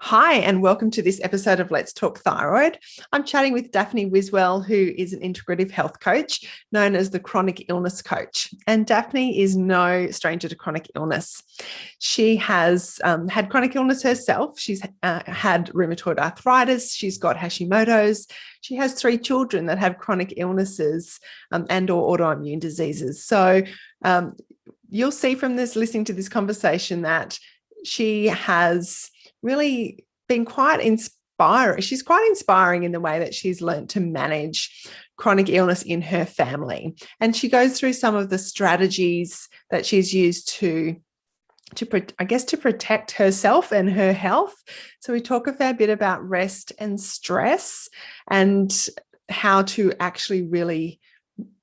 Hi, and welcome to this episode of Let's Talk Thyroid. I'm chatting with Dafne Wiswell, who is an integrative health coach known as the chronic illness coach. And Dafne is no stranger to chronic illness. She has had chronic illness herself. She's had rheumatoid arthritis. She's got Hashimoto's. She has 3 children that have chronic illnesses and or autoimmune diseases. So you'll see from this, listening to this conversation, that she has really been quite inspiring. She's quite inspiring in the way that she's learned to manage chronic illness in her family. And she goes through some of the strategies that she's used to protect herself and her health. So we talk a fair bit about rest and stress and how to actually really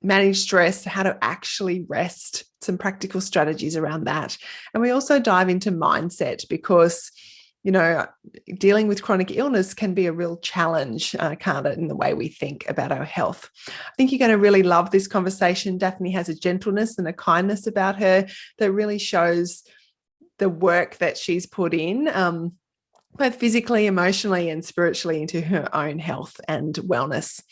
manage stress, how to actually rest, some practical strategies around that. And we also dive into mindset because dealing with chronic illness can be a real challenge, can't it, in the way we think about our health. I think you're going to really love this conversation. Dafne has a gentleness and a kindness about her that really shows the work that she's put in, both physically, emotionally, and spiritually, into her own health and wellness.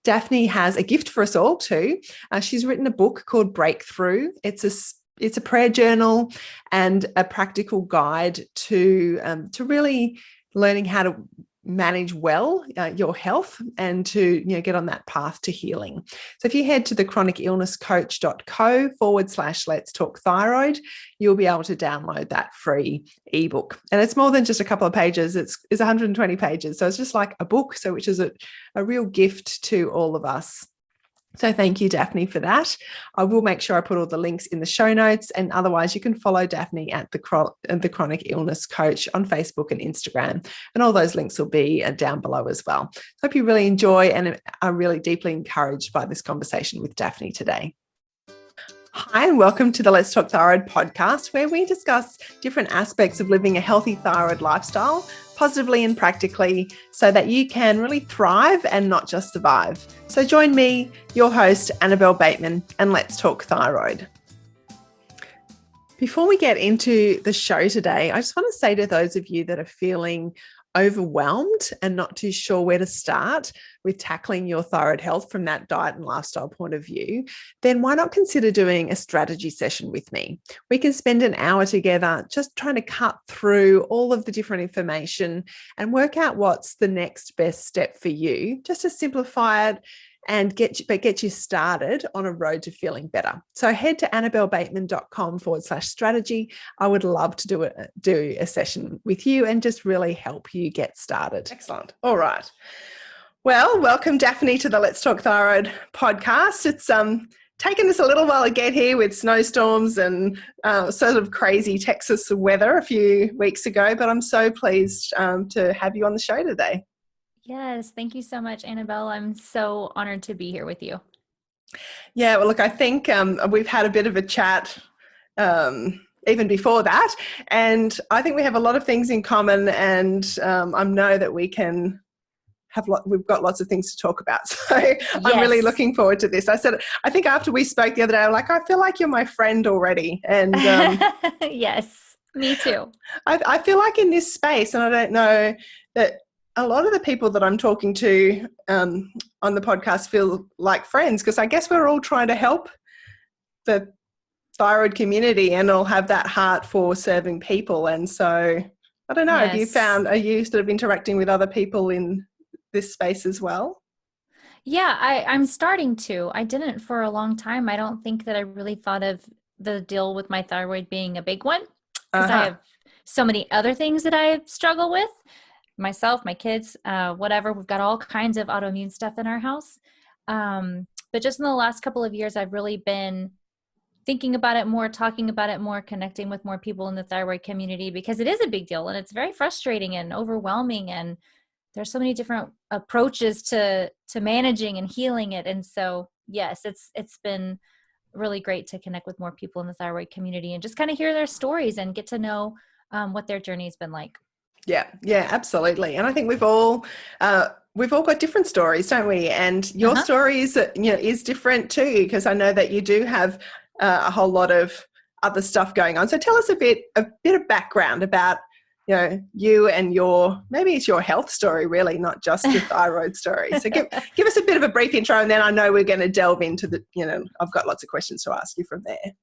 Dafne has a gift for us all too. She's written a book called Breakthrough. It's a prayer journal and a practical guide to really learning how to manage well your health and to get on that path to healing. So if you head to thechronicillnesscoach.co/let's talk thyroid, you'll be able to download that free ebook. And it's more than just a couple of pages. It's 120 pages. So it's just like a book, so which is a real gift to all of us. So thank you, Dafne, for that. I will make sure I put all the links in the show notes, and otherwise you can follow Dafne at the Chronic Illness Coach on Facebook and Instagram, and all those links will be down below as well. Hope you really enjoy and are really deeply encouraged by this conversation with Dafne today. Hi, and welcome to the Let's Talk Thyroid podcast, where we discuss different aspects of living a healthy thyroid lifestyle, positively and practically, so that you can really thrive and not just survive. So join me, your host, Annabelle Bateman, and let's talk thyroid. Before we get into the show today, I just want to say to those of you that are feeling overwhelmed and not too sure where to start with tackling your thyroid health from that diet and lifestyle point of view, then why not consider doing a strategy session with me? We can spend an hour together just trying to cut through all of the different information and work out what's the next best step for you, just to simplify it and get you started on a road to feeling better. So head to annabellebateman.com/strategy. I would love to do a session with you and just really help you get started. Excellent. All right. Well, welcome, Dafne, to the Let's Talk Thyroid podcast. It's taken us a little while to get here with snowstorms and sort of crazy Texas weather a few weeks ago, but I'm so pleased to have you on the show today. Yes, thank you so much, Annabelle. I'm so honored to be here with you. Yeah, well, look, I think we've had a bit of a chat even before that, and I think we have a lot of things in common, and I know that we can we've got lots of things to talk about. So yes. I'm really looking forward to this. I think after we spoke the other day, I'm like, I feel like you're my friend already. And yes, me too. I feel like in this space, and I don't know that a lot of the people that I'm talking to on the podcast feel like friends, because I guess we're all trying to help the thyroid community and all have that heart for serving people. And so I don't know, yes. are you sort of interacting with other people in this space as well? Yeah, I'm starting to. I didn't for a long time. I don't think that I really thought of the deal with my thyroid being a big one, because I have so many other things that I struggle with. Myself, my kids, whatever. We've got all kinds of autoimmune stuff in our house. But just in the last couple of years, I've really been thinking about it more, talking about it more, connecting with more people in the thyroid community, because it is a big deal and it's very frustrating and overwhelming. And there's so many different approaches to managing and healing it. And so, yes, it's been really great to connect with more people in the thyroid community and just kind of hear their stories and get to know what their journey's been like. Yeah, absolutely. And I think we've all got different stories, don't we? And your story is different too, because I know that you do have a whole lot of other stuff going on. So tell us a bit of background about you and maybe it's your health story, really, not just your thyroid story. So give us a bit of a brief intro, and then I know we're going to delve into I've got lots of questions to ask you from there.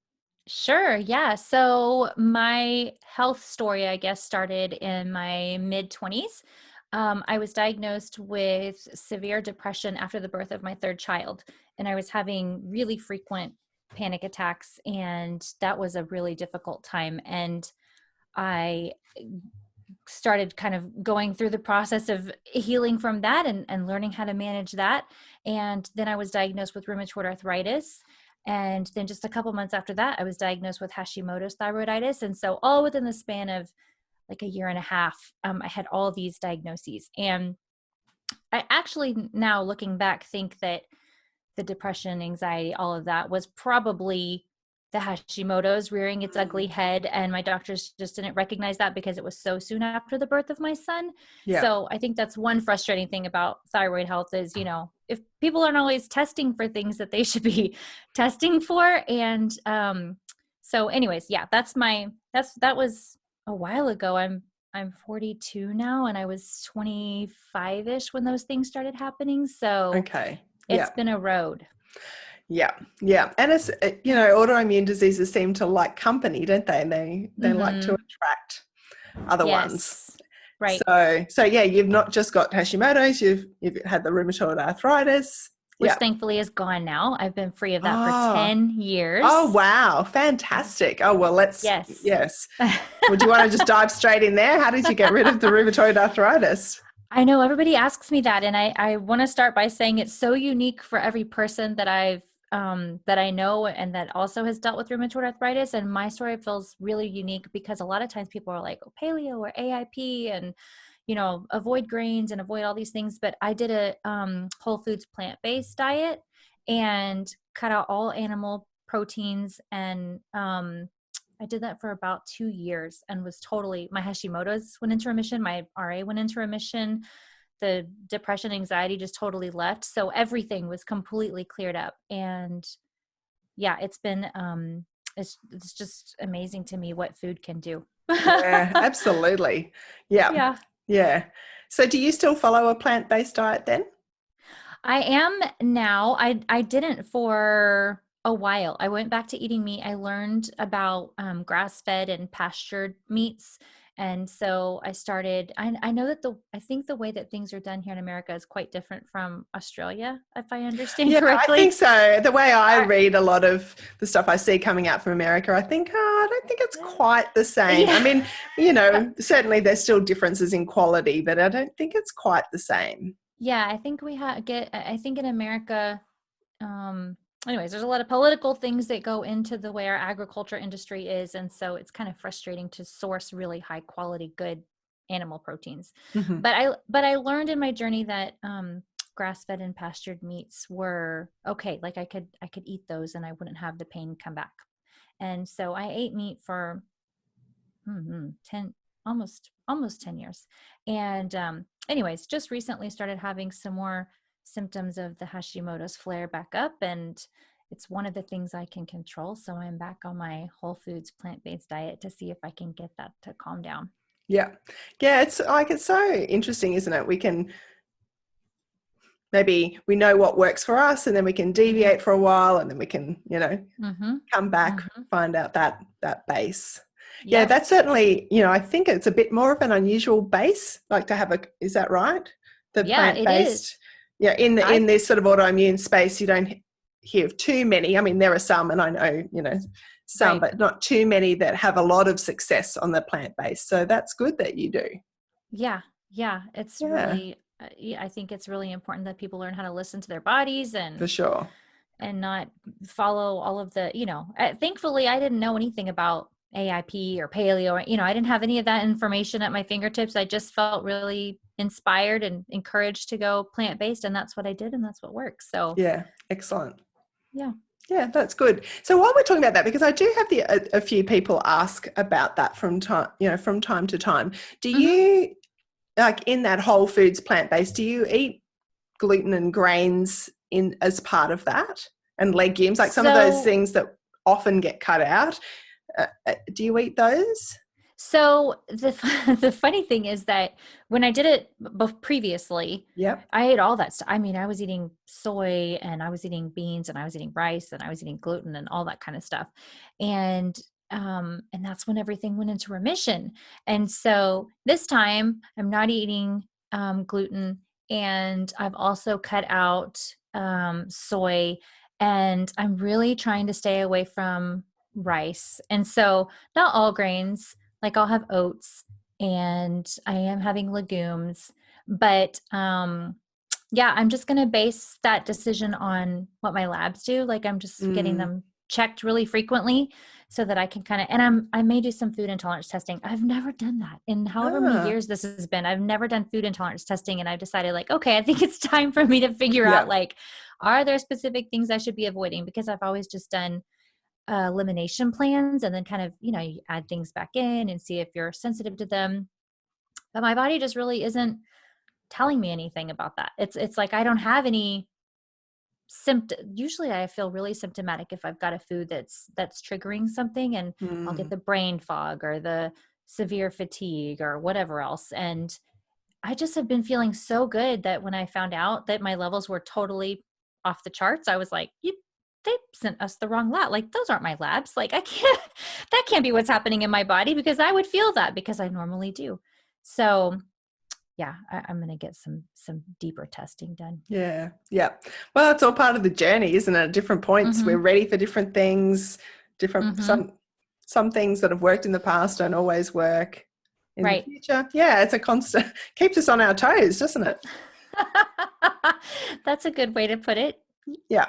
Sure. Yeah. So my health story, I guess, started in my mid-20s. I was diagnosed with severe depression after the birth of my third child, and I was having really frequent panic attacks, and that was a really difficult time. And I started kind of going through the process of healing from that and learning how to manage that. And then I was diagnosed with rheumatoid arthritis. And then just a couple months after that, I was diagnosed with Hashimoto's thyroiditis. And so all within the span of like a year and a half, I had all these diagnoses. And I actually, now looking back, think that the depression, anxiety, all of that was probably the Hashimoto's rearing its ugly head. And my doctors just didn't recognize that because it was so soon after the birth of my son. Yeah. So I think that's one frustrating thing about thyroid health is, if people aren't always testing for things that they should be testing for. And so anyways, yeah, that was a while ago. I'm 42 now, and I was 25-ish when those things started happening. So okay. It's been a road. Yeah. Yeah. And it's, autoimmune diseases seem to like company, don't they? And they like to attract other ones. Right. So yeah, you've not just got Hashimoto's, you've had the rheumatoid arthritis. Which thankfully is gone now. I've been free of that for 10 years. Oh, wow. Fantastic. Oh, well, yes. Well, do you want to just dive straight in there? How did you get rid of the rheumatoid arthritis? I know everybody asks me that. And I want to start by saying it's so unique for every person that that I know and that also has dealt with rheumatoid arthritis. And my story feels really unique because a lot of times people are like, paleo or AIP and, avoid grains and avoid all these things. But I did a whole foods plant-based diet and cut out all animal proteins. And I did that for about 2 years and was my Hashimoto's went into remission. My RA went into remission. The depression, anxiety just totally left. So everything was completely cleared up. And yeah, it's been, it's just amazing to me what food can do. Yeah, absolutely. Yeah. Yeah. So do you still follow a plant-based diet then? I am now. I didn't for a while. I went back to eating meat. I learned about grass-fed and pastured meats. And so I started, I know that I think the way that things are done here in America is quite different from Australia, if I understand correctly. I think so. The way I read a lot of the stuff I see coming out from America, I think, I don't think it's quite the same. Yeah. I mean, certainly there's still differences in quality, but I don't think it's quite the same. Yeah, I think I think in America, anyways, there's a lot of political things that go into the way our agriculture industry is. And so it's kind of frustrating to source really high quality, good animal proteins. Mm-hmm. But I learned in my journey that grass-fed and pastured meats were okay. Like I could eat those and I wouldn't have the pain come back. And so I ate meat for almost 10 years. And anyways, just recently started having some more symptoms of the Hashimoto's flare back up, and it's one of the things I can control. So I'm back on my whole foods plant-based diet to see if I can get that to calm down. Yeah. It's so interesting, isn't it? We can maybe we know what works for us, and then we can deviate for a while, and then we can, come back, find out that base. Yeah, that's certainly, I think it's a bit more of an unusual base, like to have is that right? The plant-based. Yeah, in this sort of autoimmune space, you don't hear of too many. I mean, there are some, and I know, some, but not too many that have a lot of success on the plant-based. So that's good that you do. Yeah. It's really, I think it's really important that people learn how to listen to their bodies and for sure, and not follow all of the, thankfully I didn't know anything about AIP or paleo, or, I didn't have any of that information at my fingertips. I just felt really inspired and encouraged to go plant-based, and that's what I did, and that's what works. So yeah, excellent. Yeah, that's good. So while we're talking about that, because I do have a few people ask about that from time to time. Do you, like in that whole foods plant-based, do you eat gluten and grains as part of that, and legumes, like some of those things that often get cut out? Do you eat those? So the funny thing is that when I did it previously, Yep. I ate all that stuff. I mean, I was eating soy and I was eating beans and I was eating rice and I was eating gluten and all that kind of stuff. And that's when everything went into remission. And so this time I'm not eating gluten, and I've also cut out soy, and I'm really trying to stay away from rice. And so not all grains, like I'll have oats and I am having legumes, but yeah, I'm just going to base that decision on what my labs do. Like I'm just getting them checked really frequently so that I can kind of, and I may do some food intolerance testing. I've never done that in however many years this has been. I've never done food intolerance testing, and I've decided like, okay, I think it's time for me to figure out like, are there specific things I should be avoiding? Because I've always just done elimination plans and then kind of, you add things back in and see if you're sensitive to them. But my body just really isn't telling me anything about that. It's like I don't have any symptom. Usually I feel really symptomatic if I've got a food that's triggering something, and I'll get the brain fog or the severe fatigue or whatever else. And I just have been feeling so good that when I found out that my levels were totally off the charts, I was like, they sent us the wrong lab. Like, those aren't my labs. Like, that can't be what's happening in my body, because I would feel that because I normally do. So yeah, I'm going to get some deeper testing done. Yeah. Yeah. Well, it's all part of the journey, isn't it? At different points, we're ready for different things, some things that have worked in the past don't always work in the future. Yeah. It's a constant, keeps us on our toes, doesn't it? That's a good way to put it. Yeah.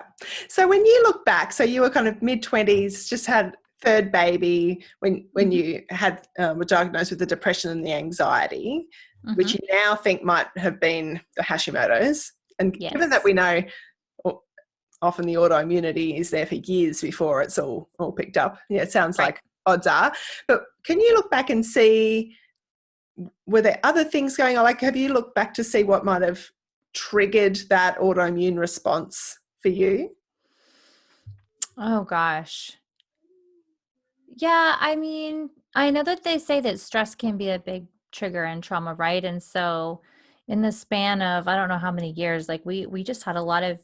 So when you look back, so you were kind of mid-20s, just had third baby when you had were diagnosed with the depression and the anxiety, which you now think might have been the Hashimoto's. And given that we know often the autoimmunity is there for years before it's all picked up, it sounds like odds are. But can you look back and see, were there other things going on? Like, have you looked back to see what might have triggered that autoimmune response for you? Oh gosh. Yeah, I mean, I know that they say that stress can be a big trigger in trauma, right? And so in the span of, I don't know how many years, like we just had a lot of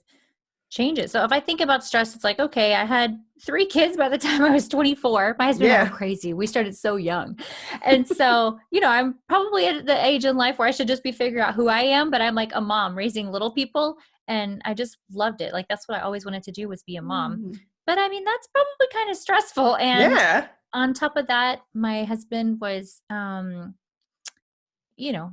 changes. So if I think about stress, it's like, okay, I had 3 kids by the time I was 24. My husband and I were crazy. We started so young. And so, I'm probably at the age in life where I should just be figuring out who I am, but I'm like a mom raising little people, and I just loved it. Like, that's what I always wanted to do, was be a mom. But I mean, that's probably kind of stressful. And on top of that, my husband was,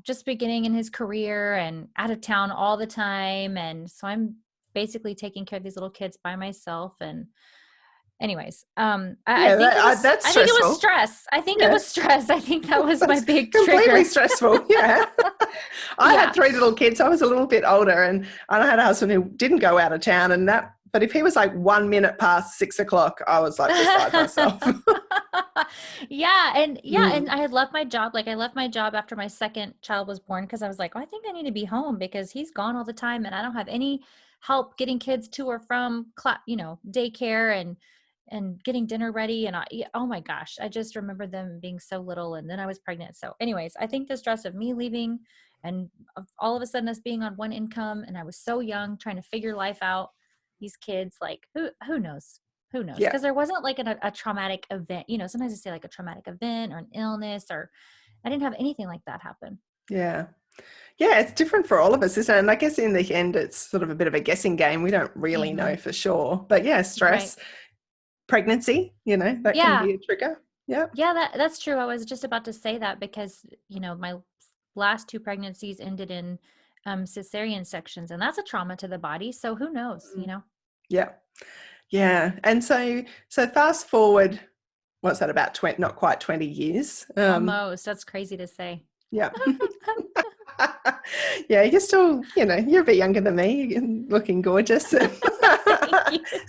just beginning in his career and out of town all the time. And so I'm basically taking care of these little kids by myself. And anyways, I think it was stress. I think it was stress. I think that was my big completely trigger. Stressful. Yeah. I had 3 little kids. So I was a little bit older, and I had a husband who didn't go out of town, but if he was like 1 minute past 6 o'clock, I was like beside myself. And I had left my job. Like, I left my job after my second child was born, because I was like, I think I need to be home, because he's gone all the time and I don't have any help getting kids to or from daycare and getting dinner ready. And oh my gosh, I just remember them being so little, and then I was pregnant. So anyways, I think the stress of me leaving and of all of a sudden us being on one income, and I was so young trying to figure life out, these kids, like who knows? Who knows? Because there wasn't like a traumatic event. Sometimes I say like a traumatic event or an illness, or I didn't have anything like that happen. Yeah. Yeah, it's different for all of us, isn't it? And I guess in the end, it's sort of a bit of a guessing game. We don't really know for sure. But stress, pregnancy, that can be a trigger. Yeah. Yeah, that's true. I was just about to say that, because, my last 2 pregnancies ended in cesarean sections, and that's a trauma to the body. So who knows, Yeah. Yeah. And so fast forward, what's that, about 20, not quite 20 years? Almost. That's crazy to say. Yeah. Yeah, you're still, you're a bit younger than me. You're looking gorgeous. So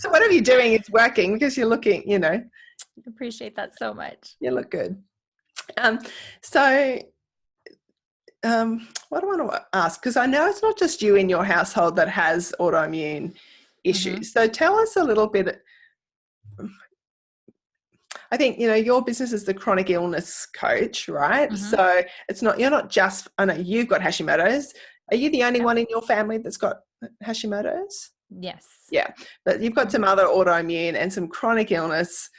whatever you're doing is working, because you're looking, I appreciate that so much. You look good. What do I want to ask? Because I know it's not just you in your household that has autoimmune issues. So tell us a little bit. I think, your business is the chronic illness coach, right? Mm-hmm. So you're not just, I know you've got Hashimoto's. Are you the only Yep. one in your family that's got Hashimoto's? Yes. Yeah. But you've got some other autoimmune and some chronic illness,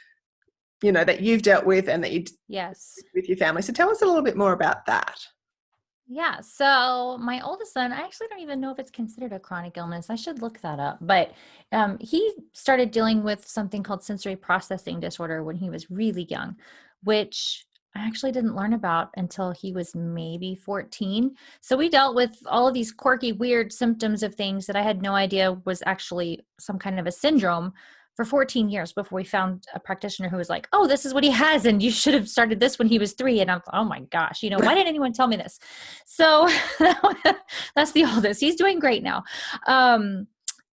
that you've dealt with and that you Yes. with your family. So tell us a little bit more about that. Yeah. So my oldest son, I actually don't even know if it's considered a chronic illness. I should look that up. But he started dealing with something called sensory processing disorder when he was really young, which I actually didn't learn about until he was maybe 14. So we dealt with all of these quirky, weird symptoms of things that I had no idea was actually some kind of a syndrome for 14 years before we found a practitioner who was like, oh, this is what he has. And you should have started this when he was 3. And I'm like, oh my gosh, why didn't anyone tell me this? So that's the oldest. He's doing great now.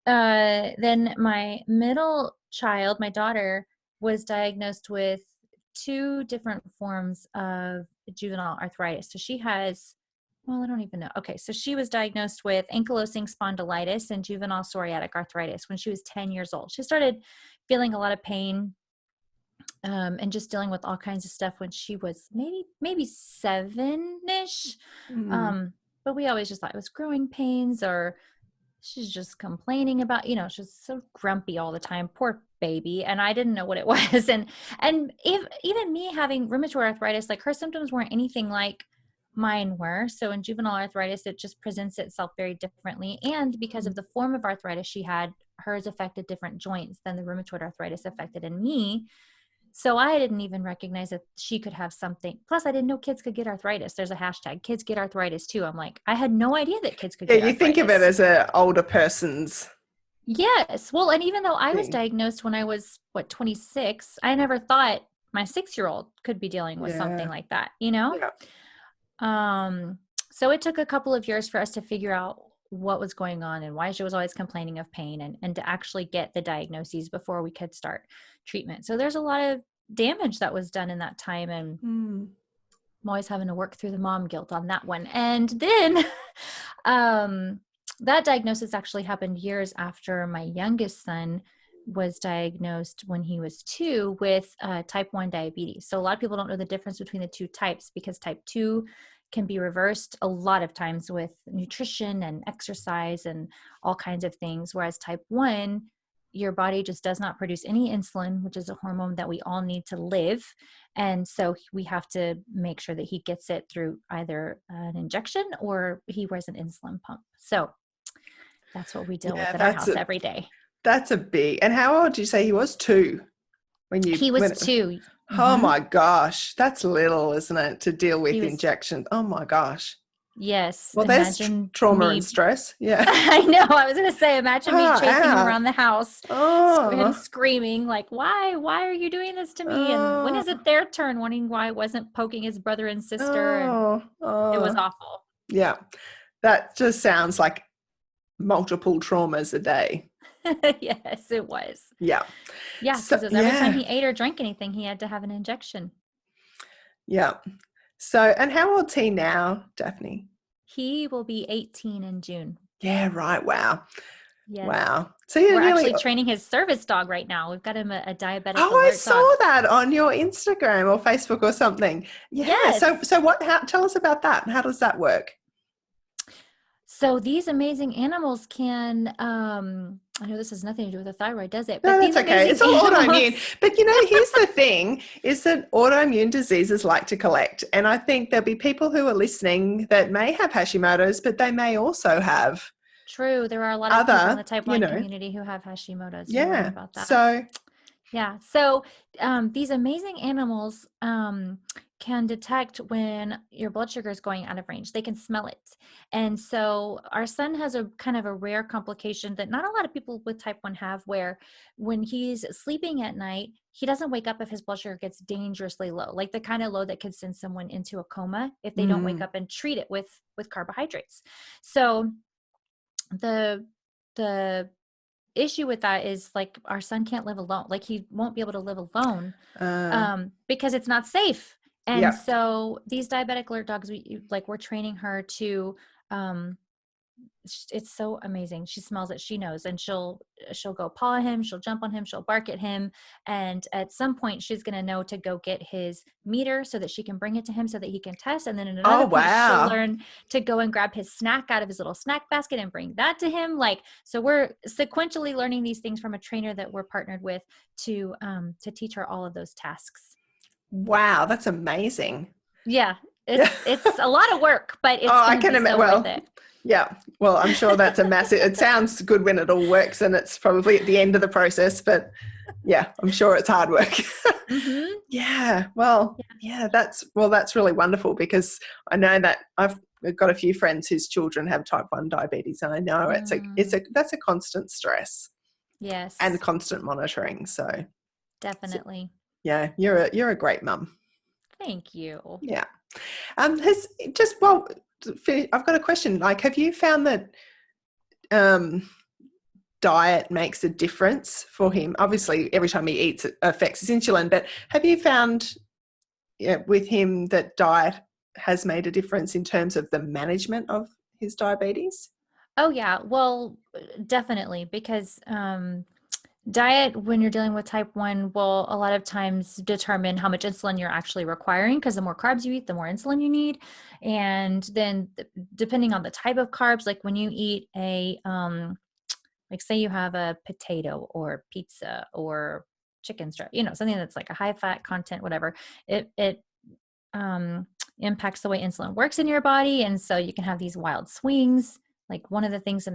Then my middle child, my daughter, was diagnosed with 2 different forms of juvenile arthritis. So she has, well, I don't even know. Okay. So she was diagnosed with ankylosing spondylitis and juvenile psoriatic arthritis when she was 10 years old. She started feeling a lot of pain and just dealing with all kinds of stuff when she was maybe 7-ish. But we always just thought it was growing pains, or she's just complaining about, she's so grumpy all the time, poor baby. And I didn't know what it was. And even me having rheumatoid arthritis, like her symptoms weren't anything like mine were. So in juvenile arthritis, it just presents itself very differently. And because of the form of arthritis she had, hers affected different joints than the rheumatoid arthritis affected in me. So I didn't even recognize that she could have something. Plus, I didn't know kids could get arthritis. There's a hashtag, kids get arthritis too. I'm like, I had no idea that kids could get arthritis. Yeah, you think of it as an older person's. Yes. Well, and even though I was diagnosed when I was, 26, I never thought my 6-year-old could be dealing with something like that, Yeah. So it took a couple of years for us to figure out what was going on and why she was always complaining of pain, and to actually get the diagnoses before we could start treatment. So there's a lot of damage that was done in that time, and I'm always having to work through the mom guilt on that one. And then that diagnosis actually happened years after my youngest son was diagnosed when he was 2 with type 1 diabetes. So a lot of people don't know the difference between the 2 types, because type 2 can be reversed a lot of times with nutrition and exercise and all kinds of things. Whereas type 1, your body just does not produce any insulin, which is a hormone that we all need to live. And so we have to make sure that he gets it through either an injection or he wears an insulin pump. So that's what we deal with in our house every day. That's a big. And how old did you say he was? 2 when you? He was 2. Oh my gosh, that's little, isn't it, to deal with injections? Oh my gosh. Yes. Well, there's trauma and stress. Yeah. I know. I was going to say, imagine me chasing him around the house and screaming like, why are you doing this to me? And when is it their turn? Wondering why I wasn't poking his brother and sister. And it was awful. Yeah. That just sounds like multiple traumas a day. Yes, it was. Yeah. Yeah. Because every time he ate or drank anything, he had to have an injection. Yeah. So, and how old's he now, Dafne? He will be 18 in June. Yeah, right. Wow. Yes. Wow. So we're actually training his service dog right now. We've got him a diabetic alert dog. I saw that on your Instagram or Facebook or something. Yeah. Yes. So tell us about that. How does that work? So these amazing animals can, I know this has nothing to do with the thyroid, does it? But no, that's okay. It's all autoimmune. But, here's the thing, is that autoimmune diseases like to collect. And I think there'll be people who are listening that may have Hashimoto's, but they may also have. True. There are a lot of people in the type 1 community who have Hashimoto's. Yeah. About that. So these amazing animals can detect when your blood sugar is going out of range. They can smell it. And so our son has a kind of a rare complication that not a lot of people with type 1 have, where when he's sleeping at night, he doesn't wake up if his blood sugar gets dangerously low, like the kind of low that could send someone into a coma if they don't wake up and treat it with carbohydrates. So the issue with that is, like, our son can't live alone. Like, he won't be able to live alone because it's not safe. And so these diabetic alert dogs, we're training her to it's so amazing. She smells it. She knows, and she'll go paw him. She'll jump on him. She'll bark at him. And at some point she's going to know to go get his meter so that she can bring it to him so that he can test. And then at another point she'll learn to go and grab his snack out of his little snack basket and bring that to him. Like, so we're sequentially learning these things from a trainer that we're partnered with to teach her all of those tasks. Wow. That's amazing. Yeah. It's a lot of work, but it's I can imagine. Worth it. Yeah. Well, I'm sure that's a massive, it sounds good when it all works and it's probably at the end of the process, but yeah, I'm sure it's hard work. Mm-hmm. Yeah. Well, yeah, that's really wonderful, because I know that I've got a few friends whose children have type 1 diabetes, and I know that's a constant stress. Yes. And constant monitoring. So definitely. Yeah. You're a great mum. Thank you. Yeah. I've got a question. Like, have you found that diet makes a difference for him? Obviously, every time he eats, it affects his insulin. But have you found with him that diet has made a difference in terms of the management of his diabetes? Oh, yeah. Well, definitely, because diet, when you're dealing with type 1, will a lot of times determine how much insulin you're actually requiring, because the more carbs you eat, the more insulin you need. And then depending on the type of carbs, like when you eat like say you have a potato or pizza or chicken strip, something that's like a high fat content, whatever, it impacts the way insulin works in your body. And so you can have these wild swings. Like one of the things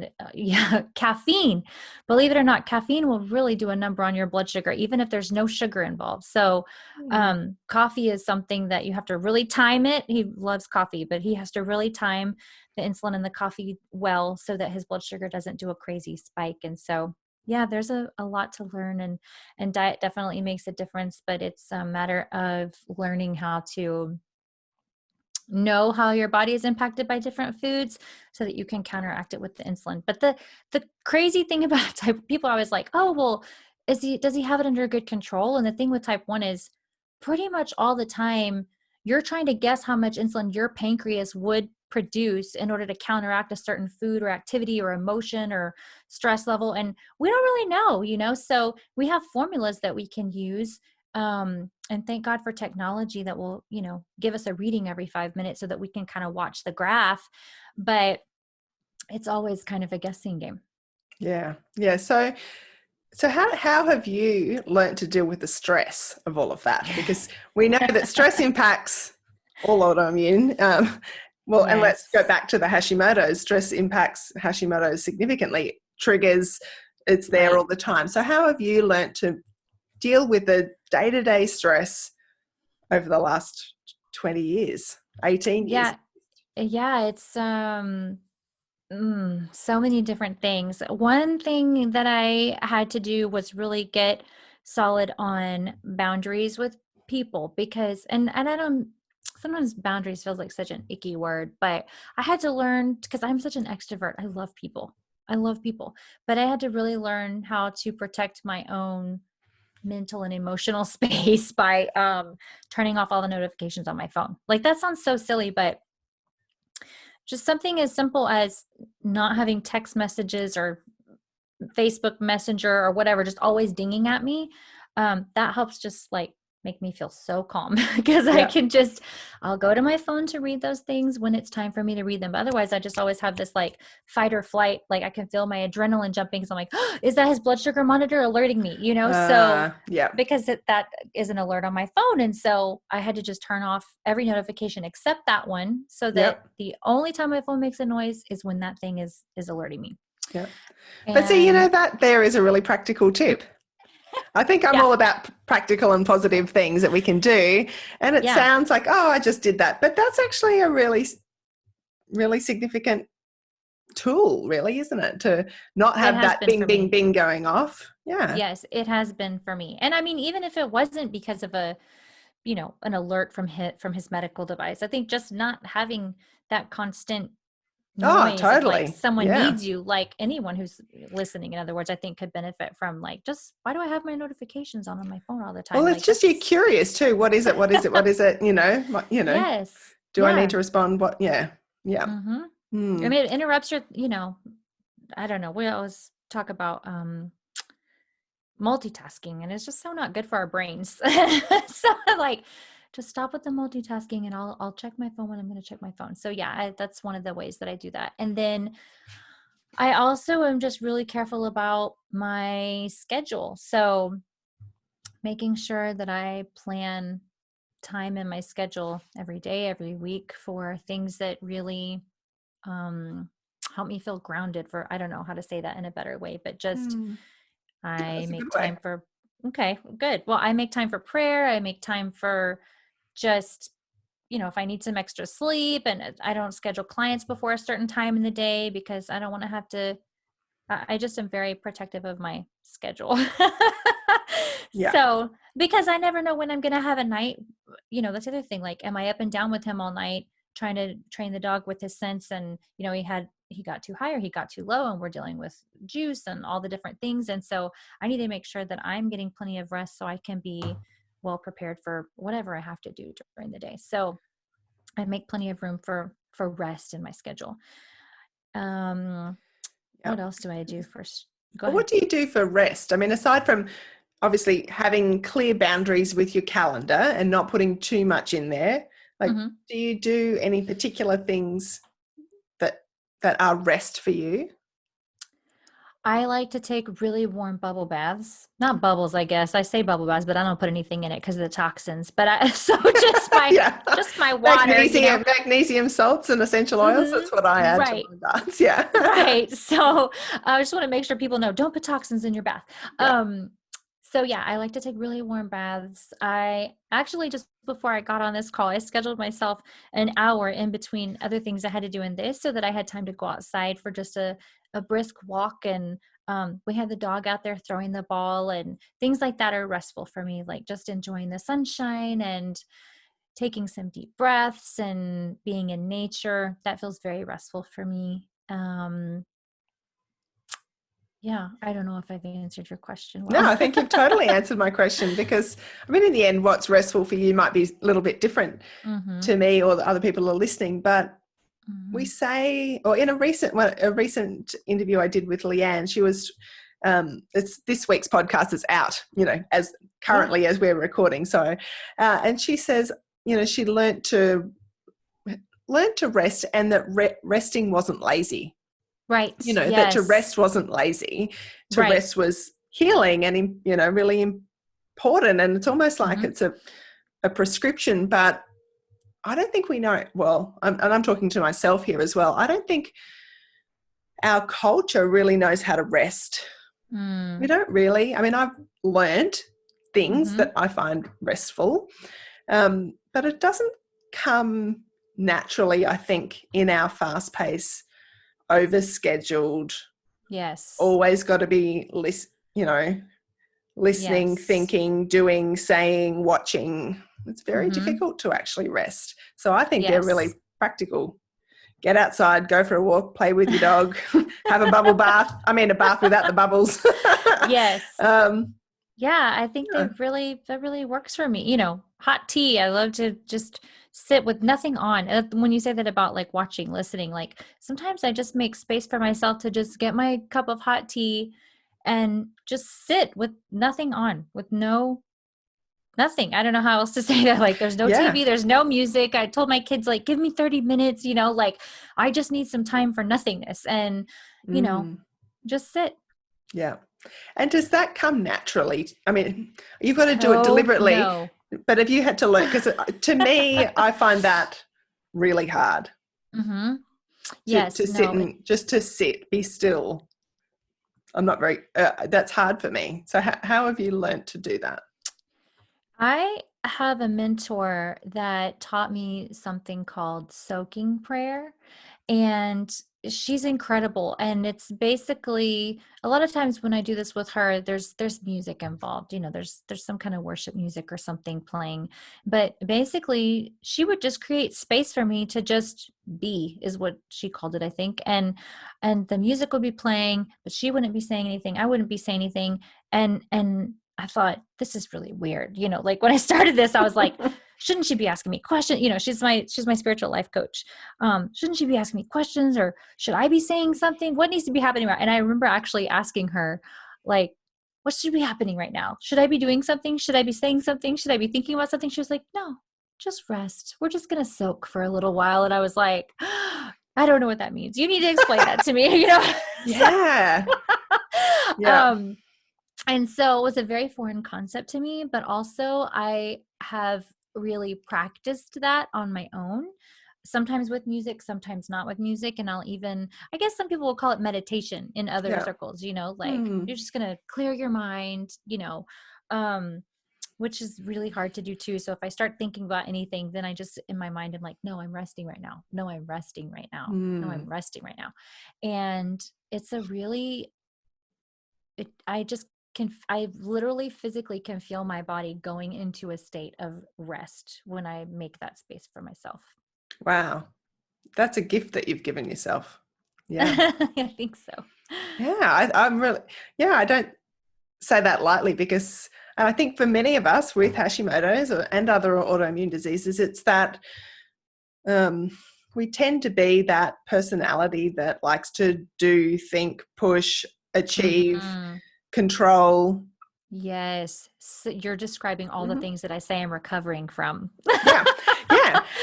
caffeine, believe it or not, caffeine will really do a number on your blood sugar, even if there's no sugar involved. So coffee is something that you have to really time it. He loves coffee, but he has to really time the insulin in the coffee well so that his blood sugar doesn't do a crazy spike. And so, yeah, there's a lot to learn, and diet definitely makes a difference, but it's a matter of learning how to know how your body is impacted by different foods so that you can counteract it with the insulin. But the crazy thing about people are always like, oh, well, does he have it under good control? And the thing with type 1 is pretty much all the time you're trying to guess how much insulin your pancreas would produce in order to counteract a certain food or activity or emotion or stress level. And we don't really know, so we have formulas that we can use. And thank God for technology that will, give us a reading every 5 minutes so that we can kind of watch the graph, but it's always kind of a guessing game. Yeah. Yeah. So how have you learned to deal with the stress of all of that? Because we know that stress impacts all autoimmune. Yes. And let's go back to the Hashimoto. Stress impacts Hashimoto significantly, triggers, it's there all the time. So how have you learned to deal with the day-to-day stress over the last 20 years, 18 years? Yeah, it's so many different things. One thing that I had to do was really get solid on boundaries with people, because, and I don't, sometimes boundaries feels like such an icky word, but I had to learn, because I'm such an extrovert. I love people, but I had to really learn how to protect my own mental and emotional space by turning off all the notifications on my phone. Like, that sounds so silly, but just something as simple as not having text messages or Facebook Messenger or whatever just always dinging at me, that helps just like make me feel so calm, because I'll go to my phone to read those things when it's time for me to read them. But otherwise, I just always have this like fight or flight, like I can feel my adrenaline jumping. So I'm like, oh, is that his blood sugar monitor alerting me? Because that is an alert on my phone. And so I had to just turn off every notification except that one, so that the only time my phone makes a noise is when that thing is alerting me. Yeah. But see, that there is a really practical tip. I think I'm all about practical and positive things that we can do. And it sounds like, oh, I just did that. But that's actually a really, really significant tool, really, isn't it? To not have that bing, bing, bing going off. Yeah. Yes, it has been for me. And I mean, even if it wasn't because of an alert from his medical device, I think just not having that constant noise, totally. Like someone needs you, like anyone who's listening, in other words, I think could benefit from like, just why do I have my notifications on my phone all the time? Well, it's just you're curious too. What is it? Yes. Do I need to respond? What? Yeah. Mm-hmm. Mm. And it interrupts your, I don't know. We always talk about multitasking, and it's just so not good for our brains. So like, just stop with the multitasking, and I'll check my phone when I'm going to check my phone. So yeah, that's one of the ways that I do that. And then I also am just really careful about my schedule. So making sure that I plan time in my schedule every day, every week for things that really help me feel grounded. For, I don't know how to say that in a better way, but just Mm. Yeah, I that's a make good way. time for, okay, good. Well, I make time for prayer. I make time for just, if I need some extra sleep, and I don't schedule clients before a certain time in the day because I don't want to have to, I just am very protective of my schedule. Yeah. So, because I never know when I'm going to have a night, that's the other thing. Like, am I up and down with him all night trying to train the dog with his sense? And, he got too high or he got too low, and we're dealing with juice and all the different things. And so I need to make sure that I'm getting plenty of rest so I can be well prepared for whatever I have to do during the day. So I make plenty of room for rest in my schedule. Yeah. What else do I do first? Go Well, ahead. what do you do for rest? I mean, aside from obviously having clear boundaries with your calendar and not putting too much in there, like, Mm-hmm. do you do any particular things that are rest for you? I like to take really warm bubble baths. Not bubbles, I guess. I say bubble baths, but I don't put anything in it because of the toxins. But so Yeah. just my water, Magnesium salts and essential oils. Mm-hmm. That's what I add to Right. my baths. Yeah. Right. So I just want to make sure people know, don't put toxins in your bath. Yeah. So yeah, I like to take really warm baths. I actually, just before I got on this call, I scheduled myself an hour in between other things I had to do in this so that I had time to go outside for just a brisk walk. And we had the dog out there throwing the ball, and things like that are restful for me, like just enjoying the sunshine and taking some deep breaths and being in nature. That feels very restful for me. Yeah, I don't know if I've answered your question No, well. I think you've totally answered my question, because I mean, in the end, what's restful for you might be a little bit different Mm-hmm. to me or the other people are listening. But we Mm-hmm. say, or in a recent interview I did with Leanne, she was, it's this week's podcast is out, as Yeah. currently as we're recording. So, and she says, she learnt to rest, and that resting wasn't lazy. Right. That to Yes. rest wasn't lazy, to Right. rest was healing and, really important. And it's almost like Mm-hmm. it's a prescription, but I don't think we know, well, and I'm talking to myself here as well, I don't think our culture really knows how to rest. We Mm. don't really. I mean, I've learned things Mm-hmm. that I find restful, but it doesn't come naturally, I think, in our fast pace, overscheduled, Yes. always got to be listening, Yes. thinking, doing, saying, watching. It's very Mm-hmm. difficult to actually rest. So I think they're really Yes. practical. Get outside, go for a walk, play with your dog, have a bubble bath. I mean, a bath without the bubbles. Yes. um, Yeah, I think yeah. that really works for me. Hot tea. I love to just sit with nothing on. And when you say that about like watching, listening, like sometimes I just make space for myself to just get my cup of hot tea and just sit with nothing on, with nothing. I don't know how else to say that. Like, there's no Yeah. TV, there's no music. I told my kids, like, give me 30 minutes, like I just need some time for nothingness and, Mm, just sit. yeah. And does that come naturally? I mean, you've got to do it Oh, deliberately, no. but if you had to learn, because to me, I find that really hard Mm-hmm. to Yes, sit no, and just to sit, be still. I'm not very, that's hard for me. So how have you learned to do that? I have a mentor that taught me something called soaking prayer, and she's incredible. And it's basically, a lot of times when I do this with her, there's music involved. There's some kind of worship music or something playing. But basically, she would just create space for me to just be, is what she called it, I think. And the music would be playing, but she wouldn't be saying anything. I wouldn't be saying anything. And I thought, this is really weird. Like when I started this, I was like, shouldn't she be asking me questions? You know, she's my spiritual life coach. Shouldn't she be asking me questions, or should I be saying something? What needs to be happening? And I remember actually asking her, like, what should be happening right now? Should I be doing something? Should I be saying something? Should I be thinking about something? She was like, no, just rest. We're just going to soak for a little while. And I was like, I don't know what that means. You need to explain that to me, you know? Yeah. Yeah. And so it was a very foreign concept to me, but also I have really practiced that on my own, sometimes with music, sometimes not with music. And I guess some people will call it meditation in other circles, you know, like you're just going to clear your mind, you know, which is really hard to do too. So if I start thinking about anything, then I just, in my mind, I'm like, no, I'm resting right now. No, I'm resting right now. No, I'm resting right now. And it's a really, I literally physically can feel my body going into a state of rest when I make that space for myself. Wow. That's a gift that you've given yourself. Yeah. I think so. Yeah. I'm really, I don't say that lightly, because I think for many of us with Hashimoto's and other autoimmune diseases, it's that we tend to be that personality that likes to do, think, push, achieve, control. Yes. So you're describing all the things that I say I'm recovering from.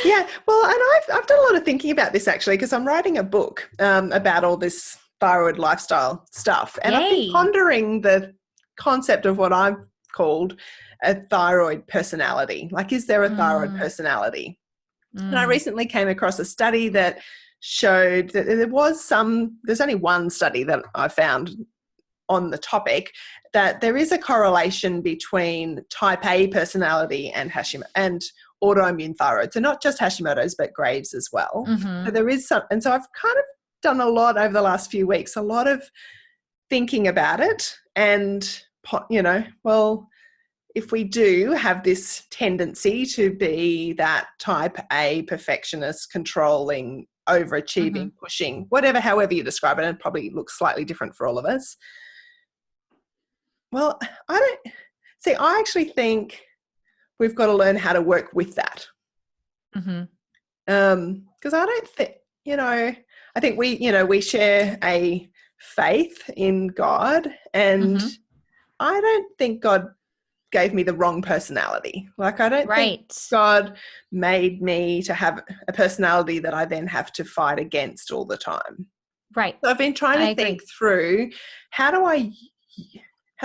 Yeah. Well, and I've done a lot of thinking about this actually, because I'm writing a book about all this thyroid lifestyle stuff. And I've been pondering the concept of what I've called a thyroid personality. Like, is there a thyroid personality? And I recently came across a study that showed that there's only one study that I found on the topic, that there is a correlation between type A personality and Hashimoto and autoimmune thyroid. So not just Hashimoto's, but Graves as well. So there is some, and so I've kind of done a lot over the last few weeks, a lot of thinking about it. And, you know, well, if we do have this tendency to be that type A perfectionist, controlling, overachieving, pushing, however you describe it, and it probably looks slightly different for all of us. Well, I actually think we've got to learn how to work with that. Because I don't think, you know, I think we share a faith in God, and I don't think God gave me the wrong personality. Like, I don't think God made me to have a personality that I then have to fight against all the time. Right. So I've been trying to think through, how do I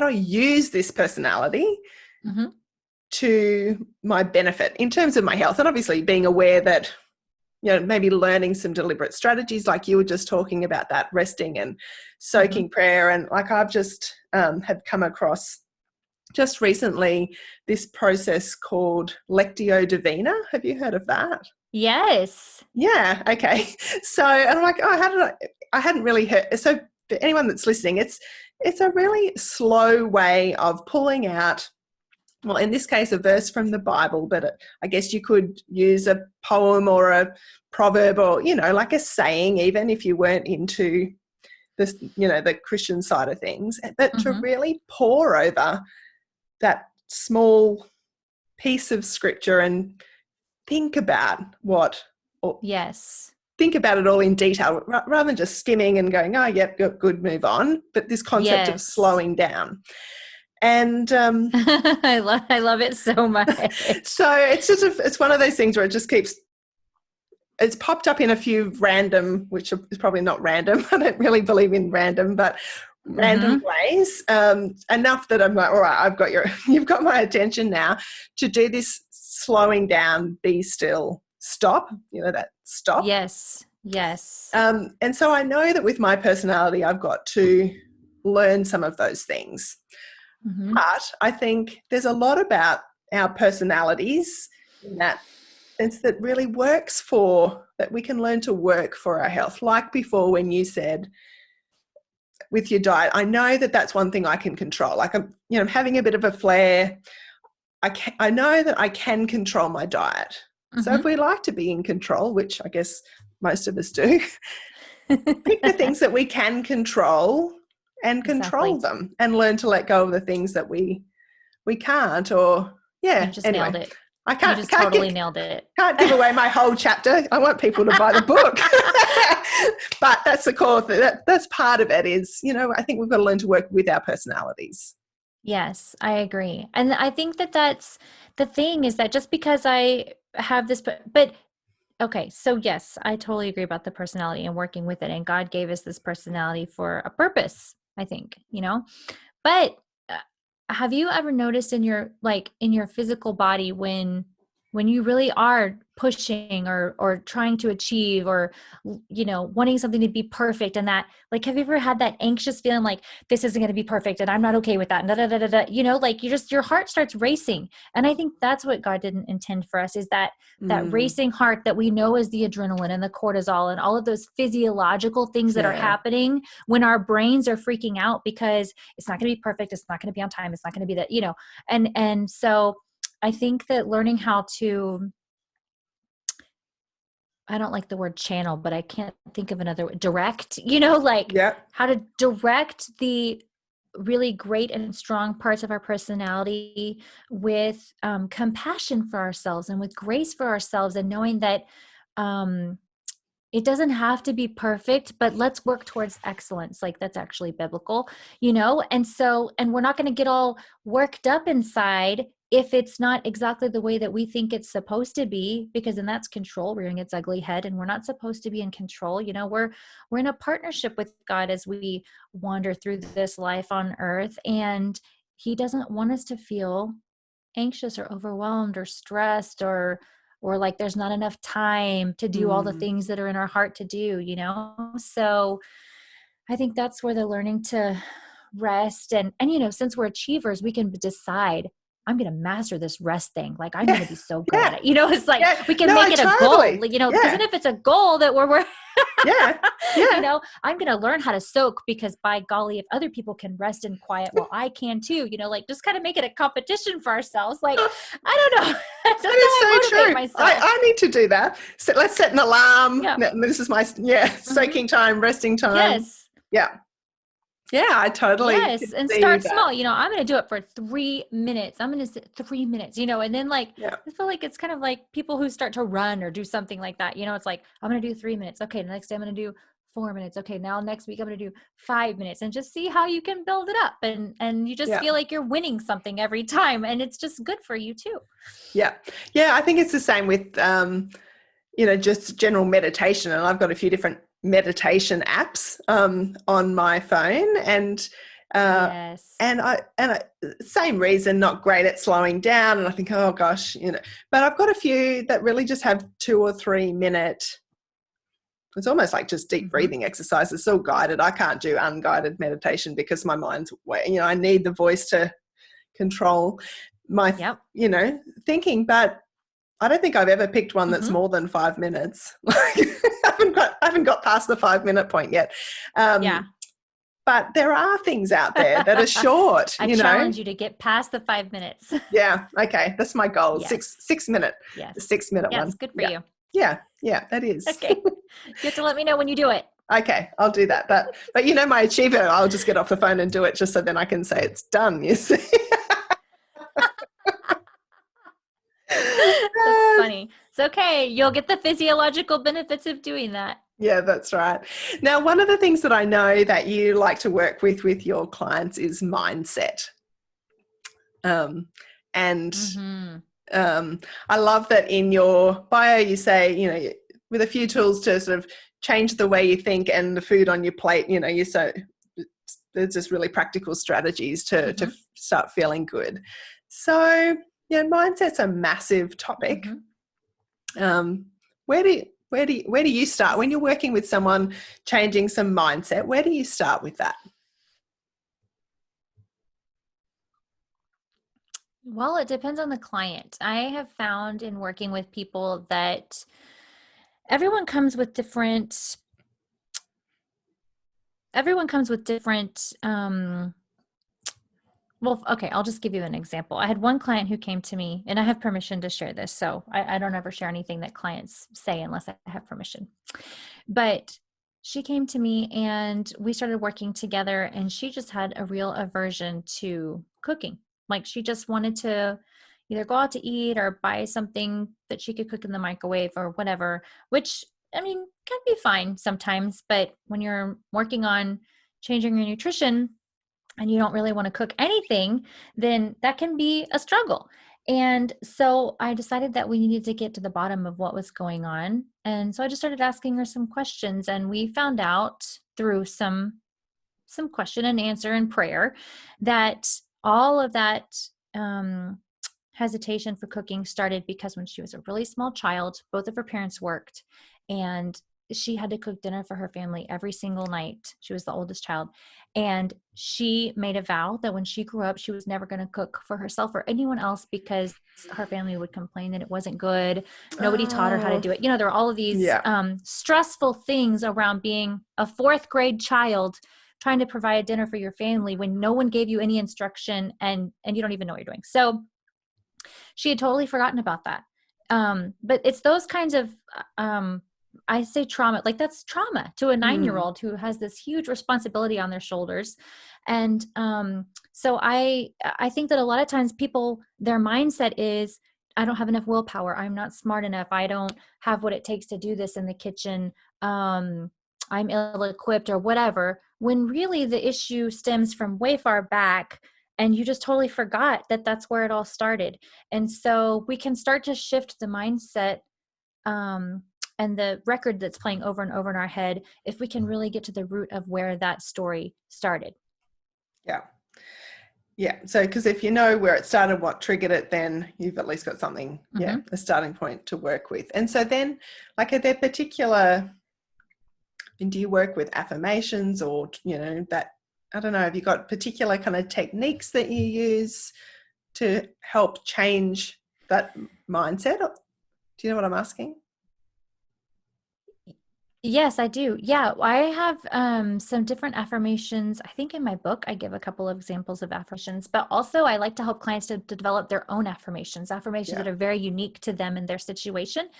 use this personality to my benefit in terms of my health? And obviously being aware that, you know, maybe learning some deliberate strategies, like you were just talking about, that resting and soaking prayer. And like, I've just have come across just recently this process called Lectio Divina. Have you heard of that? Yes. Yeah. Okay. So, and I'm like, oh, I hadn't really heard. So for anyone that's listening, it's a really slow way of pulling out, well, in this case, a verse from the Bible, but I guess you could use a poem or a proverb, or, you know, like a saying, even if you weren't into this, you know, the Christian side of things, but to really pore over that small piece of scripture and think about think about it all in detail, rather than just skimming and going, oh, yep, good, move on. But this concept of slowing down. And I love it so much. So it's one of those things where it just keeps, it's popped up in a few random, which is probably not random. I don't really believe in random, but random ways, enough that I'm like, all right, you've got my attention now, to do this slowing down, be still, stop, you know, that stop. Yes. And so I know that with my personality, I've got to learn some of those things. But I think there's a lot about our personalities in that sense that really works that we can learn to work for our health. Like before, when you said with your diet, I know that that's one thing I can control. Like, I'm having a bit of a flare. I know that I can control my diet. So if we like to be in control, which I guess most of us do, pick the things that we can control and control them, and learn to let go of the things that we can't. Or you just nailed it. I You just totally nailed it. Can't give away my whole chapter. I want people to buy the book. But that's the core thing. That's part of it is, I think we've got to learn to work with our personalities. Yes, I agree. And I think that that's the thing, is that just because I have this, but okay, so yes, I totally agree about the personality and working with it. And God gave us this personality for a purpose, I think, But have you ever noticed in your physical body when you really are pushing or trying to achieve, or wanting something to be perfect, and that, like, have you ever had that anxious feeling like this isn't going to be perfect and I'm not okay with that, and like your heart starts racing. And I think that's what God didn't intend for us, is that racing heart that we know is the adrenaline and the cortisol and all of those physiological things that are happening when our brains are freaking out because it's not going to be perfect, it's not going to be on time, it's not going to be that, and so I think that learning how to, I don't like the word channel, but I can't think of another word, direct, how to direct the really great and strong parts of our personality with compassion for ourselves and with grace for ourselves, and knowing that it doesn't have to be perfect, but let's work towards excellence. Like, that's actually biblical, and we're not going to get all worked up inside if it's not exactly the way that we think it's supposed to be, because then that's control rearing its ugly head, and we're not supposed to be in control. We're in a partnership with God as we wander through this life on earth, and He doesn't want us to feel anxious or overwhelmed or stressed or like there's not enough time to do all the things that are in our heart to do, So I think that's where the learning to rest and since we're achievers, we can decide, I'm going to master this rest thing. Like, I'm going to be so good at it. It's like, we can make it a goal, because then if it's a goal that we're I'm going to learn how to soak, because by golly, if other people can rest in quiet, well, I can too, just kind of make it a competition for ourselves. Like, I don't know. That's that is so true. Myself. I need to do that. So let's set an alarm. Yeah. This is my, soaking time, resting time. Yes. Yeah. Yeah, I totally. Yes. And start small. I'm going to do it for 3 minutes. I'm going to sit 3 minutes, and then I feel like it's kind of like people who start to run or do something like that. It's like, I'm going to do 3 minutes. Okay. The next day I'm going to do 4 minutes. Okay. Now next week I'm going to do 5 minutes, and just see how you can build it up. And you just feel like you're winning something every time. And it's just good for you too. Yeah. Yeah. I think it's the same with, just general meditation. And I've got a few different meditation apps on my phone, and I same reason, not great at slowing down, and I think, oh gosh, but I've got a few that really just have 2 or 3 minute, it's almost like just deep breathing exercises, so guided. I can't do unguided meditation because my mind's way, I need the voice to control my thinking. But I don't think I've ever picked one that's more than 5 minutes. I haven't got past the 5 minute point yet. But there are things out there that are short. I challenge you to get past the 5 minutes. Yeah. Okay. That's my goal. Yes. 6 minute. Yes. The 6 minute one. Yes. Good for you. Yeah. Yeah. That is. Okay. You have to let me know when you do it. Okay. I'll do that. But my achiever, I'll just get off the phone and do it, just so then I can say it's done. You see. That's funny. It's okay. You'll get the physiological benefits of doing that. Yeah, that's right. Now, one of the things that I know that you like to work with your clients is mindset. I love that in your bio you say, with a few tools to sort of change the way you think and the food on your plate, there's just really practical strategies to start feeling good. So, mindset's a massive topic. Where do you start when you're working with someone changing some mindset? Where do you start with that? Well, it depends on the client. I have found in working with people that everyone comes with different well, okay, I'll just give you an example. I had one client who came to me, and I have permission to share this, so I don't ever share anything that clients say unless I have permission. But she came to me and we started working together, and she just had a real aversion to cooking. Like, she just wanted to, either go out to eat or buy something that she could cook in the microwave or whatever, which, I mean, can be fine sometimes. But when you're working on changing your nutrition and you don't really want to cook anything, then that can be a struggle. And so I decided that we needed to get to the bottom of what was going on. And so I just started asking her some questions, and we found out through some question and answer and prayer that all of that hesitation for cooking started because when she was a really small child, both of her parents worked, and she had to cook dinner for her family every single night. She was the oldest child. And she made a vow that when she grew up, she was never going to cook for herself or anyone else because her family would complain that it wasn't good. Nobody taught her how to do it. You know, there were all of these stressful things around being a fourth grade child trying to provide dinner for your family when no one gave you any instruction and you don't even know what you're doing. So she had totally forgotten about that. But it's those kinds of, I say trauma, like that's trauma to a 9-year-old who has this huge responsibility on their shoulders. And so I think that a lot of times people, their mindset is, I don't have enough willpower. I'm not smart enough. I don't have what it takes to do this in the kitchen. I'm ill-equipped or whatever, when really the issue stems from way far back and you just totally forgot that that's where it all started. And so we can start to shift the mindset and the record that's playing over and over in our head if we can really get to the root of where that story started. Yeah. Yeah. So, because if you know where it started, what triggered it, then you've at least got something, a starting point to work with. And so then, like, are there particular, do you work with affirmations or, you know, that, I don't know, have you got particular kind of techniques that you use to help change that mindset? Do you know what I'm asking? Yes, I do. Yeah, I have some different affirmations. I think in my book, I give a couple of examples of affirmations, but also I like to help clients to develop their own affirmations that are very unique to them and their situation,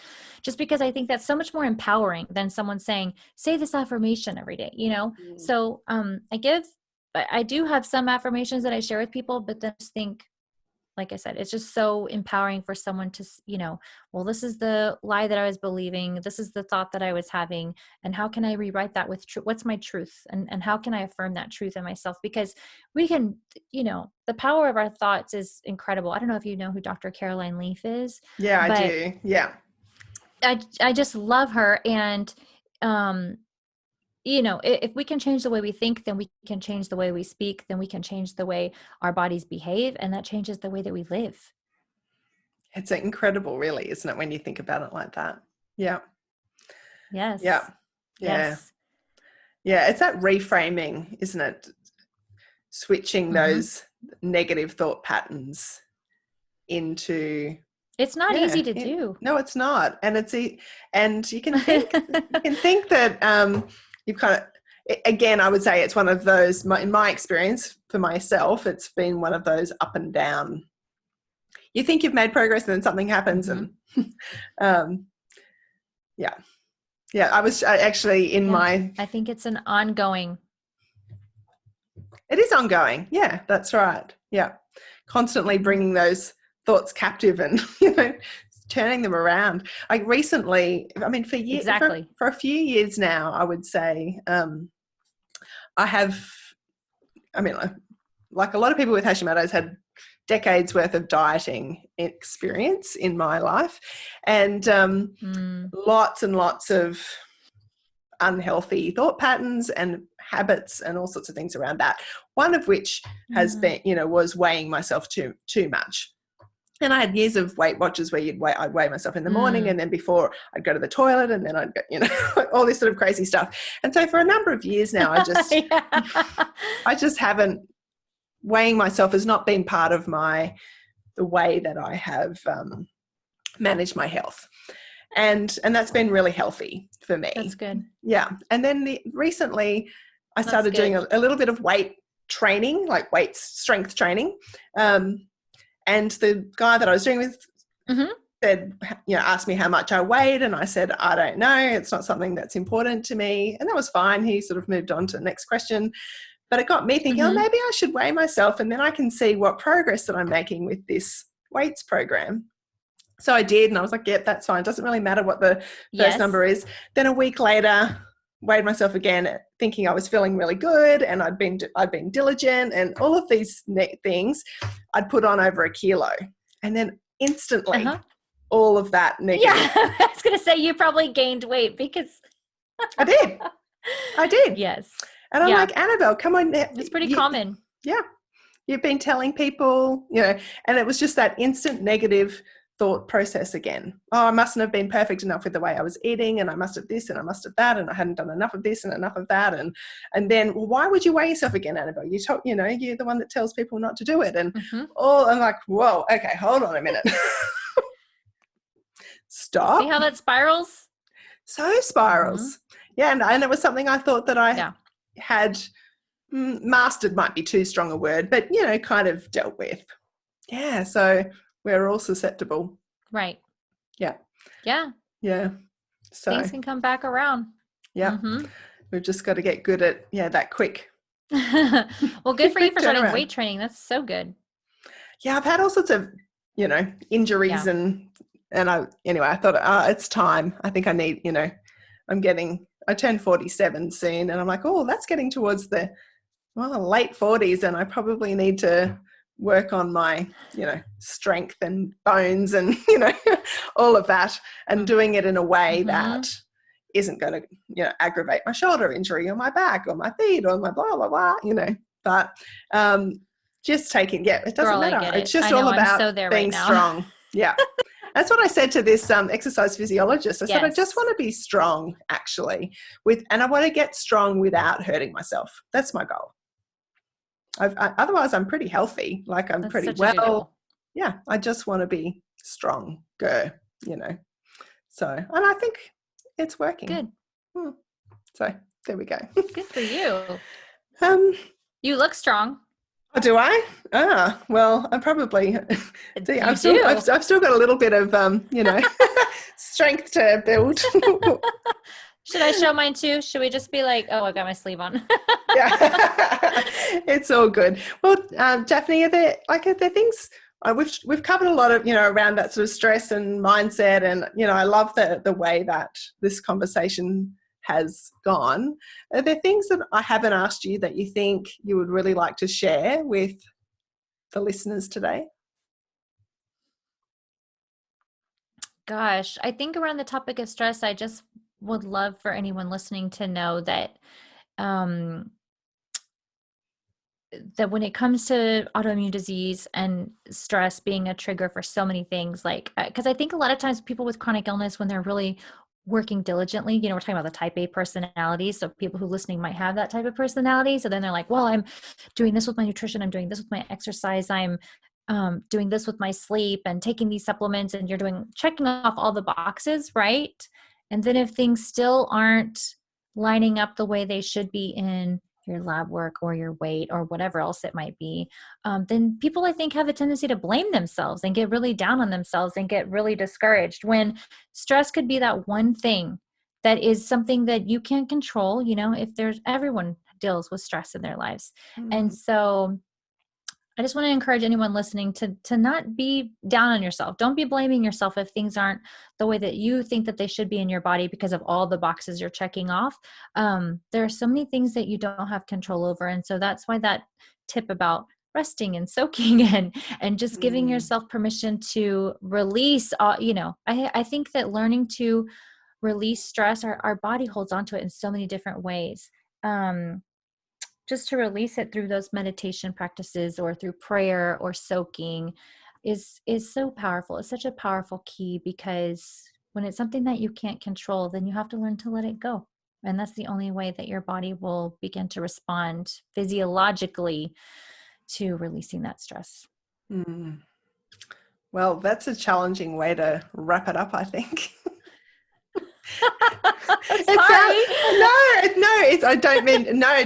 just because I think that's so much more empowering than someone saying, say this affirmation every day, you know? So I do have some affirmations that I share with people, but then just think, like I said, it's just so empowering for someone to, you know, well, this is the lie that I was believing. This is the thought that I was having. And how can I rewrite that with what's my truth? And how can I affirm that truth in myself? Because we can, you know, the power of our thoughts is incredible. I don't know if you know who Dr. Caroline Leaf is. Yeah, I do. Yeah. I just love her. And, you know, if we can change the way we think, then we can change the way we speak, then we can change the way our bodies behave, and that changes the way that we live. It's incredible, really, isn't it, when you think about it like that? Yeah. Yes. Yeah. Yeah. Yes. Yeah. It's that reframing, isn't it? Switching those negative thought patterns into... It's not easy to do. No, it's not. And and you can think, that you've kind of, again, I would say it's one of those, in my experience for myself, it's been one of those up and down. You think you've made progress and then something happens and I was actually in my... I think it's an ongoing. It is ongoing. Yeah, that's right. Yeah. Constantly bringing those thoughts captive and, you know, turning them around. I recently, I mean, for years, for a few years now, I would say, I have, I mean, like a lot of people with Hashimoto's had decades worth of dieting experience in my life, and lots and lots of unhealthy thought patterns and habits and all sorts of things around that. One of which has been, you know, was weighing myself too much. And I had years of Weight Watchers where I'd weigh myself in the morning, and then before I'd go to the toilet, and then I'd go, you know, all this sort of crazy stuff. And so for a number of years now, I just haven't, weighing myself has not been part of the way that I have managed my health. And that's been really healthy for me. That's good. Yeah. And then recently I started doing a little bit of weight training, like weight strength training. And the guy that I was doing with said, you know, asked me how much I weighed, and I said, I don't know. It's not something that's important to me. And that was fine. He sort of moved on to the next question. But it got me thinking, oh, maybe I should weigh myself, and then I can see what progress that I'm making with this weights program. So I did, and I was like, yep, that's fine. It doesn't really matter what the first number is. Then a week later, weighed myself again, thinking I was feeling really good, and I'd been diligent, and all of these things. I'd put on over 1 kilo, and then instantly, all of that negative. Yeah, I was going to say you probably gained weight because I did. Yes. And I'm like, Annabelle, come on. It's pretty common. Yeah. You've been telling people, and it was just that instant negative thought process again. Oh, I mustn't have been perfect enough with the way I was eating, and I must have this and I must have that, and I hadn't done enough of this and enough of that. And then, well, why would you weigh yourself again, Annabelle? You're the one that tells people not to do it. And I'm like, whoa, okay, hold on a minute. Stop. See how that spirals? So spirals. Yeah, and it was something I thought that I had mastered, might be too strong a word, but, kind of dealt with. Yeah, so we're all susceptible. Right. Yeah. Yeah. Yeah. So things can come back around. Yeah. We've just got to get good at, that quick. Well, good for you for starting weight training. That's so good. Yeah, I've had all sorts of, injuries and I thought, it's time. I think I need, I turned 47 soon, and I'm like, oh, that's getting towards the late 40s, and I probably need to work on my, strength and bones and, all of that, and doing it in a way that isn't going to, aggravate my shoulder injury or my back or my feet or my blah, blah, blah, but just taking, it doesn't matter. It's just all about being strong. Yeah. That's what I said to this exercise physiologist. I said, I just want to be strong, actually, and I want to get strong without hurting myself. That's my goal. Otherwise, I'm pretty healthy. Like, I'm pretty well. Yeah, I just want to be stronger, So, and I think it's working. Good. So there we go. Good for you. You look strong. Oh, do I? Well, I'm probably. I've still got a little bit of strength to build. Should I show mine too? Should we just be like, oh, I got my sleeve on? Yeah, it's all good. Well, Dafne, are there things we've covered a lot of around that sort of stress and mindset, and I love the way that this conversation has gone. Are there things that I haven't asked you that you think you would really like to share with the listeners today? Gosh, I think around the topic of stress, I just would love for anyone listening to know that that when it comes to autoimmune disease and stress being a trigger for so many things, like, because I think a lot of times people with chronic illness, when they're really working diligently, we're talking about the type A personality. So people who listening might have that type of personality. So then they're like, well, I'm doing this with my nutrition. I'm doing this with my exercise. I'm doing this with my sleep and taking these supplements, and you're checking off all the boxes, right? And then if things still aren't lining up the way they should be in your lab work or your weight or whatever else it might be, then people, I think, have a tendency to blame themselves and get really down on themselves and get really discouraged, when stress could be that one thing that is something that you can't control. If everyone deals with stress in their lives. And so I just want to encourage anyone listening to not be down on yourself. Don't be blaming yourself if things aren't the way that you think that they should be in your body because of all the boxes you're checking off. There are so many things that you don't have control over. And so that's why that tip about resting and soaking and just giving yourself permission to release, I think that learning to release stress, our body holds onto it in so many different ways. Just to release it through those meditation practices or through prayer or soaking is so powerful. It's such a powerful key, because when it's something that you can't control, then you have to learn to let it go. And that's the only way that your body will begin to respond physiologically to releasing that stress. Well, that's a challenging way to wrap it up, I think.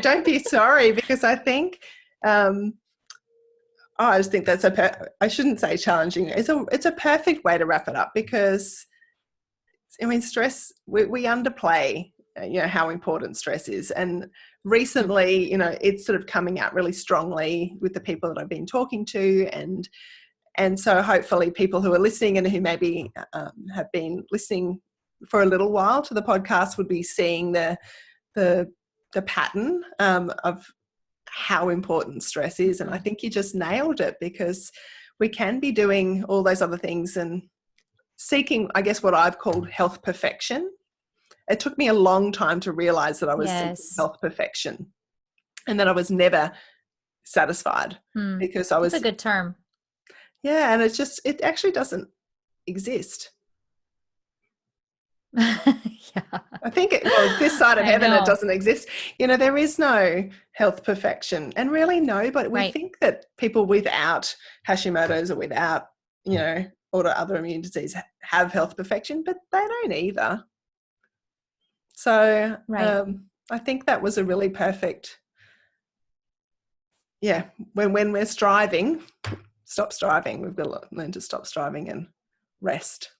Don't be sorry, because I think I just think that's I shouldn't say challenging. It's a perfect way to wrap it up, because stress, we underplay how important stress is, and recently it's sort of coming out really strongly with the people that I've been talking to, and And so hopefully people who are listening and who maybe have been listening for a little while to the podcast would be seeing the pattern of how important stress is. And I think you just nailed it, because we can be doing all those other things and seeking, I guess, what I've called health perfection. It took me a long time to realize that I was seeking health perfection and that I was never satisfied because I was. That's a good term. Yeah. And it actually doesn't exist. Yeah. I think this side of heaven, it doesn't exist. There is no health perfection, and really but we think that people without Hashimoto's or without, autoimmune disease have health perfection, but they don't either. So I think that was a really perfect, when we're striving, stop striving. We've got to learn to stop striving and rest.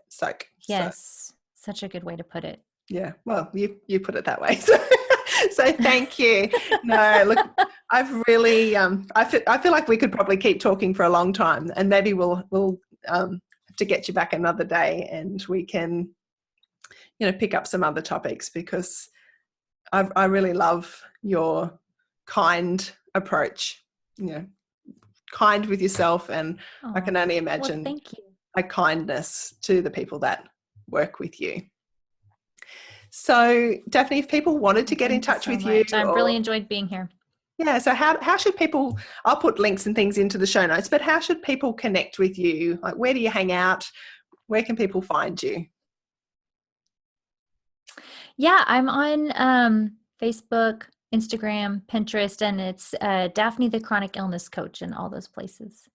Soak. Yes. Such a good way to put it. Yeah. Well, you put it that way. So thank you. No, look, I've really, I feel like we could probably keep talking for a long time, and maybe we'll have to get you back another day and we can, pick up some other topics, because I really love your kind approach, kind with yourself. And I can only imagine thank you. a kindness to the people that work with you. So Dafne, if people wanted to get in touch with you, I've really enjoyed being here. Yeah. So how should people, I'll put links and things into the show notes, but how should people connect with you? Like, where do you hang out? Where can people find you? Yeah, I'm on Facebook, Instagram, Pinterest, and it's Dafne the Chronic Illness Coach in all those places.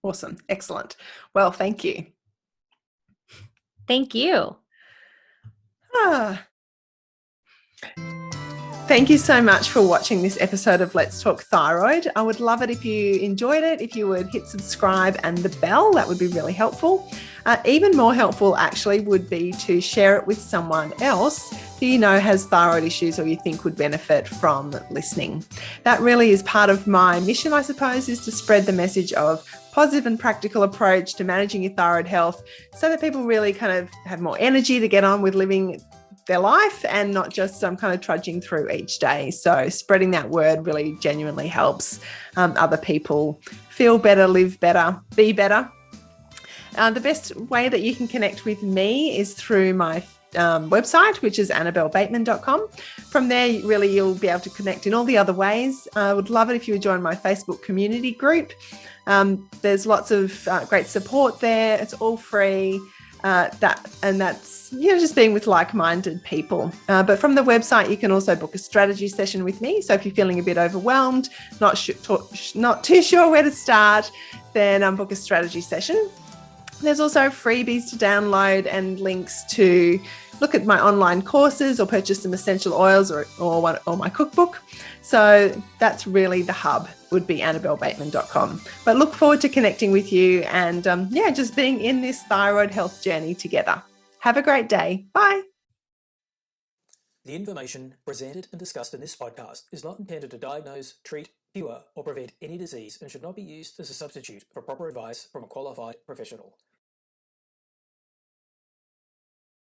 Awesome. Excellent. Well, thank you. Thank you. Thank you so much for watching this episode of Let's Talk Thyroid. I would love it if you enjoyed it, if you would hit subscribe and the bell. That would be really helpful. Even more helpful, actually, would be to share it with someone else who you know has thyroid issues or you think would benefit from listening. That really is part of my mission, I suppose, is to spread the message of positive and practical approach to managing your thyroid health, so that people really kind of have more energy to get on with living their life and not just kind of trudging through each day. So spreading that word really genuinely helps other people feel better, live better, be better. The best way that you can connect with me is through my website, which is annabellebateman.com. From there, really, you'll be able to connect in all the other ways. I would love it if you would join my Facebook community group. There's lots of great support there. It's all free. That's just being with like-minded people. But from the website, you can also book a strategy session with me. So if you're feeling a bit overwhelmed, not too sure where to start, then book a strategy session. There's also freebies to download and links to look at my online courses or purchase some essential oils or my cookbook. So that's really the hub, would be annabellebateman.com. But look forward to connecting with you and just being in this thyroid health journey together. Have a great day. Bye. The information presented and discussed in this podcast is not intended to diagnose, treat, cure, or prevent any disease and should not be used as a substitute for proper advice from a qualified professional.